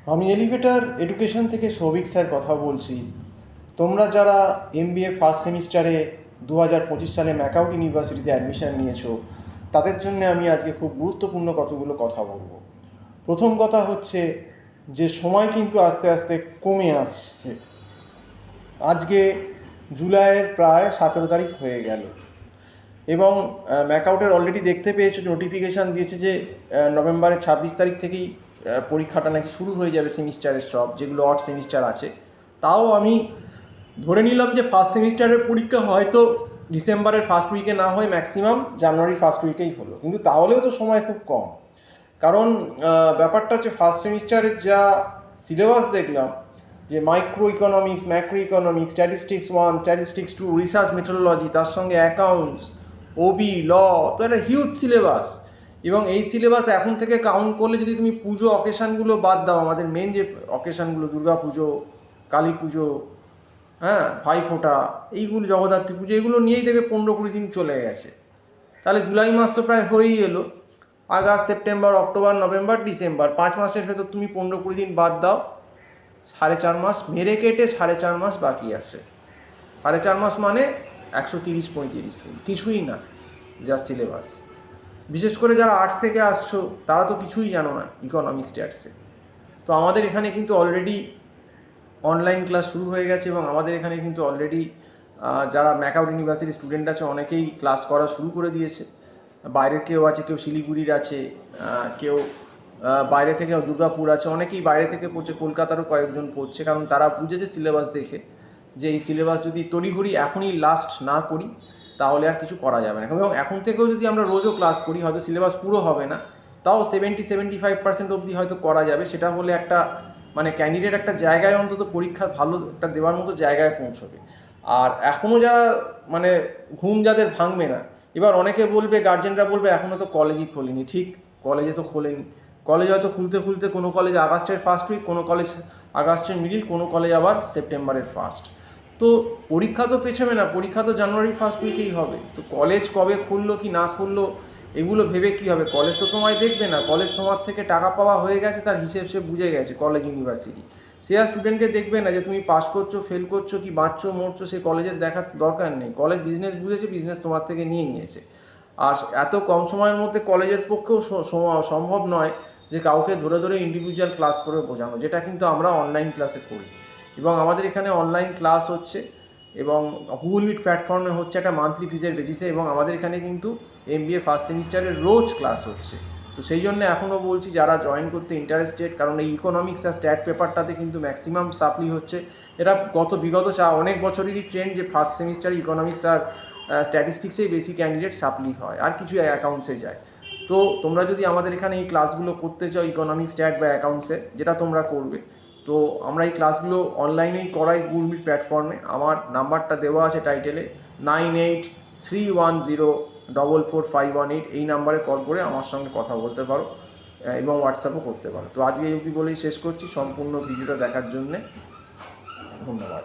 আমি elevator education থেকে Souvik sir কথা বলছি। তোমরা যারা এমবিএ ফার্স্ট সেমিস্টারে 2025 সালে ম্যাকাউ ইউনিভার্সিটিতে অ্যাডমিশন নিয়েছো, তাদের জন্য আমি আজকে খুব গুরুত্বপূর্ণ কতগুলো কথা বলবো। প্রথম কথা হচ্ছে যে সময় কিন্তু আস্তে আস্তে কমে আসছে। আজকে জুলাইয়ের প্রায় 17 তারিখ হয়ে গেল এবং ম্যাকআউটের অলরেডি দেখতে পেয়েছো, নোটিফিকেশান দিয়েছে যে নভেম্বরের 26 তারিখ থেকেই পরীক্ষাটা নাকি শুরু হয়ে যাবে সেমিস্টারের সব, যেগুলো অড সেমিস্টার আছে। তাও আমি ধরে নিলাম যে ফার্স্ট সেমিস্টারের পরীক্ষা হয়তো ডিসেম্বরের ফার্স্ট উইকে না হয় ম্যাক্সিমাম জানুয়ারির ফার্স্ট উইকেই হলো, কিন্তু তাহলেও তো সময় খুব কম। কারণ ব্যাপারটা হচ্ছে ফার্স্ট সেমিস্টারের যা সিলেবাস দেখলাম, যে micro economics, macro economics, statistics 1, statistics 2, research methodology, তার সঙ্গে অ্যাকাউন্টস, ওবি, ল, তো একটা হিউজ সিলেবাস। এবং এই সিলেবাস এখন থেকে কাউন্ট করলে যদি তুমি পুজো অকেশানগুলো বাদ দাও, আমাদের মেন যে অকেশানগুলো দুর্গা পুজো, কালী পুজো, হ্যাঁ, ভাইফোঁটা, এইগুলো, জগদ্ধাত্রী পুজো, এগুলো নিয়েই থেকে 15-20 দিন চলে গেছে। তাহলে জুলাই মাস তো প্রায় হয়েই এলো। August, September, October, November, December, 5 মাসের ভেতর তুমি 15-20 দিন বাদ দাও, 4.5 মাস মেরে কেটে 4.5 মাস বাকি আছে। 4.5 মাস মানে 130-35 দিন, কিছুই না যা সিলেবাস। বিশেষ করে যারা আর্টস থেকে আসছো তারা তো কিছুই জানো না ইকোনমিক্স স্ট্যাটসে। তো আমাদের এখানে কিন্তু অলরেডি অনলাইন ক্লাস শুরু হয়ে গেছে এবং আমাদের এখানে কিন্তু অলরেডি যারা ম্যাকআউট ইউনিভার্সিটির স্টুডেন্ট আছে অনেকেই ক্লাস করা শুরু করে দিয়েছে। বাইরের কেউ আছে, কেউ শিলিগুড়ির আছে, কেউ বাইরে থেকে দুর্গাপুর আছে, অনেকেই বাইরে থেকে পড়ছে, কলকাতারও কয়েকজন পড়ছে। কারণ তারা বুঝেছে সিলেবাস দেখে যে এই সিলেবাস যদি তড়িঘড়ি এখনই লাস্ট না করি তাহলে আর কিছু করা যাবে না। এবং এখন থেকেও যদি আমরা রোজও ক্লাস করি, হয়তো সিলেবাস পুরো হবে না, তাও 70-75% অবধি হয়তো করা যাবে। সেটা হলে একটা মানে ক্যান্ডিডেট একটা জায়গায় অন্তত পরীক্ষা ভালো একটা দেওয়ার মতো জায়গায় পৌঁছবে। আর এখনও যারা মানে ঘুম যাদের ভাঙবে না, এবার অনেকে বলবে, গার্জেনরা বলবে এখনও তো কলেজই খোলেনি। ঠিক, কলেজে তো খোলেনি। কলেজ হয়তো খুলতে খুলতে কোনো কলেজ আগস্টের ফার্স্ট উইক, কোনো কলেজ আগস্টের মিডিল, কোনো কলেজ আবার সেপ্টেম্বরের ফার্স্ট। তো পরীক্ষা তো পেছবে না, পরীক্ষা তো জানুয়ারির ফার্স্ট উইকেই হবে। তো কলেজ কবে খুললো কি না খুললো এগুলো ভেবে কী হবে? কলেজ তো তোমায় দেখবে না। কলেজ তোমার থেকে টাকা পাওয়া হয়ে গেছে, তার হিসেব সে বুঝে গেছে, কলেজ ইউনিভার্সিটি। সে আর স্টুডেন্টকে দেখবে না যে তুমি পাস করছো, ফেল করছো, কি বাঁচছো মরছো, সে কলেজের দেখার দরকার নেই। কলেজ বিজনেস বুঝেছে, বিজনেস তোমার থেকে নিয়ে নিয়েছে। আর এত কম সময়ের মধ্যে কলেজের পক্ষেও সম্ভব নয় যে কাউকে ধরে ধরে ইন্ডিভিজুয়াল ক্লাস করে বোঝানো, যেটা কিন্তু আমরা অনলাইন ক্লাসে করি। এবং আমাদের এখানে অনলাইন ক্লাস হচ্ছে এবং গুগল মিট প্ল্যাটফর্মে হচ্ছে একটা মান্থলি ফিজের বেসিসে। এবং আমাদের এখানে কিন্তু এমবিএ ফার্স্ট সেমিস্টারের রোজ ক্লাস হচ্ছে। তো সেই জন্য এখনও বলছি, যারা জয়েন করতে ইন্টারেস্টেড, কারণ এই ইকোনমিক্স আর স্ট্যাট পেপারটাতে কিন্তু ম্যাক্সিমাম সাপ্লি হচ্ছে। এটা বিগত অনেক বছরেরই ট্রেন্ড যে ফার্স্ট সেমিস্টারে ইকোনমিক্স আর স্ট্যাটিস্টিক্সেই বেশি ক্যান্ডিডেট সাপ্লি হয়, আর কিছু অ্যাকাউন্টসে যায়। তো তোমরা যদি আমাদের এখানে এই ক্লাসগুলো করতে চাও ইকোনমিক্স, স্ট্যাট বা অ্যাকাউন্টসে, যেটা তোমরা করবে, তো আমরা এই ক্লাসগুলো অনলাইনেই করাই গুগল মিট প্ল্যাটফর্মে। আমার নাম্বারটা দেওয়া আছে টাইটেলে, 9831044518। এই নাম্বারে কল করে আমার সঙ্গে কথা বলতে পারো এবং হোয়াটসঅ্যাপও করতে পারো। তো আজকে এই অবধি বলেই শেষ করছি। সম্পূর্ণ ভিডিওটা দেখার জন্যে ধন্যবাদ।